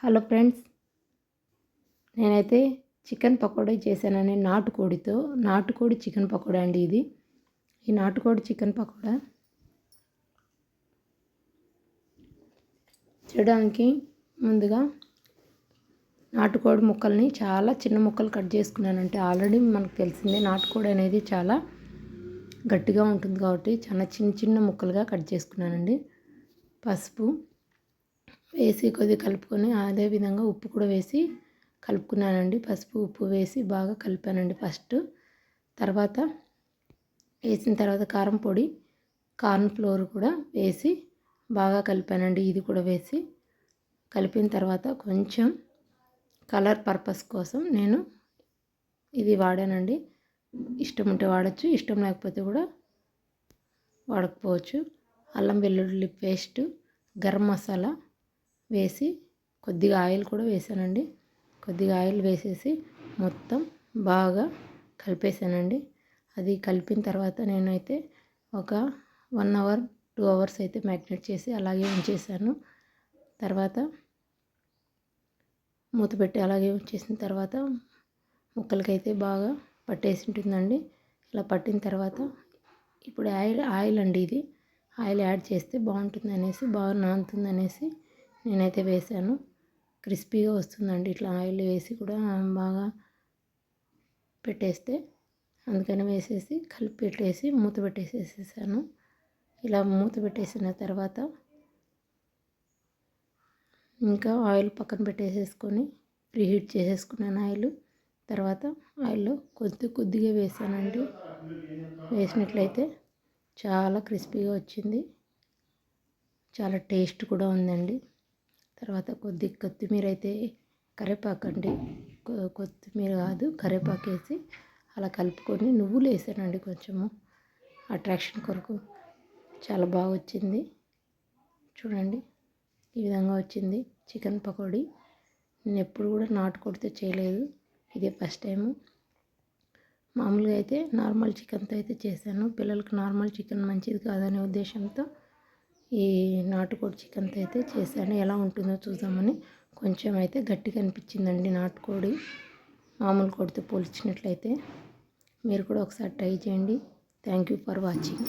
Hello friends, నేనైతే chicken pakodi చేశానండి. నాటుకోడి చికెన్ పకోడా అండి ఇది. ఈ నాటుకోడి చికెన్ పకోడా చేయడానికి ముందుగా నాటుకోడి ముక్కల్ని చాలా చిన్న ముక్కలు కట్ చేసుకున్నానంటే, ఆల్రెడీ మనకు తెలిసిందే నాటుకోడి అనేది చాలా గట్టిగా ఉంటుంది కాబట్టి చాలా చిన్న చిన్న ముక్కలుగా కట్ చేసుకున్నానండి. పసుపు వేసి కొద్దిగా కలుపుకొని, అదేవిధంగా ఉప్పు కూడా వేసి కలుపుకున్నానండి. పసుపు ఉప్పు వేసి బాగా కలిపానండి ఫస్ట్. తర్వాత వేసిన తర్వాత కారం పొడి, కార్న్ ఫ్లోర్ కూడా వేసి బాగా కలిపానండి. ఇది కూడా వేసి కలిపిన తర్వాత కొంచెం కలర్ పర్పస్ కోసం నేను ఇది వాడానండి. ఇష్టం ఉంటే వాడచ్చు, ఇష్టం లేకపోతే కూడా వాడకపోవచ్చు. అల్లం వెల్లుల్లి పేస్ట్, గరం మసాలా వేసి కొద్దిగా ఆయిల్ కూడా వేసానండి. కొద్దిగా ఆయిల్ వేసేసి మొత్తం బాగా కలిపేసానండి. అది కలిపిన తర్వాత నేనైతే ఒక 1 అవర్ 2 అవర్స్ అయితే మ్యాగ్నేట్ చేసి అలాగే ఉంచేసాను. తర్వాత మూత పెట్టి అలాగే ఉంచేసిన తర్వాత ముక్కలకైతే బాగా పట్టేసి ఉంటుందండి. ఇలా పట్టిన తర్వాత ఇప్పుడు ఆయిల్ అండి ఇది. ఆయిల్ యాడ్ చేస్తే బాగుంటుంది అనేసి, బాగా నానుతుంది అనేసి నేనైతే వేసాను. క్రిస్పీగా వస్తుందండి ఇట్లా ఆయిల్ వేసి కూడా బాగా పెట్టేస్తే. అందుకని వేసేసి కలిపి పెట్టేసి మూత పెట్టేసేసాను. ఇలా మూత పెట్టేసిన తర్వాత ఇంకా ఆయిల్ పక్కన పెట్టేసేసుకొని ప్రీహీట్ చేసేసుకున్నాను ఆయిల్. తర్వాత ఆయిల్లో కొద్దిగా వేసానండి. వేసినట్లయితే చాలా క్రిస్పీగా వచ్చింది, చాలా టేస్ట్ కూడా ఉందండి. తర్వాత కొత్తిమీర అయితే కరివేపాకండి, కొత్తిమీర కాదు కరివేపాకు వేసి అలా కలుపుకొని నువ్వులు వేసానండి కొంచెము అట్రాక్షన్ కొరకు. చాలా బాగా వచ్చింది చూడండి. ఈ విధంగా వచ్చింది చికెన్ పకోడీ. నేను ఎప్పుడు కూడా నాటుకోడితో చేయలేదు, ఇదే ఫస్ట్ టైము. మామూలుగా అయితే నార్మల్ చికెన్తో అయితే చేశాను. పిల్లలకు నార్మల్ చికెన్ మంచిది కాదనే ఉద్దేశంతో ఈ నాటుకోడి చికెన్తో అయితే చేశాను. ఎలా ఉంటుందో చూద్దామని. కొంచెం అయితే గట్టిగా అనిపించిందండి నాటుకోడి మామూలు కోడితో పోల్చినట్లయితే. మీరు కూడా ఒకసారి ట్రై చేయండి. Thank you for watching.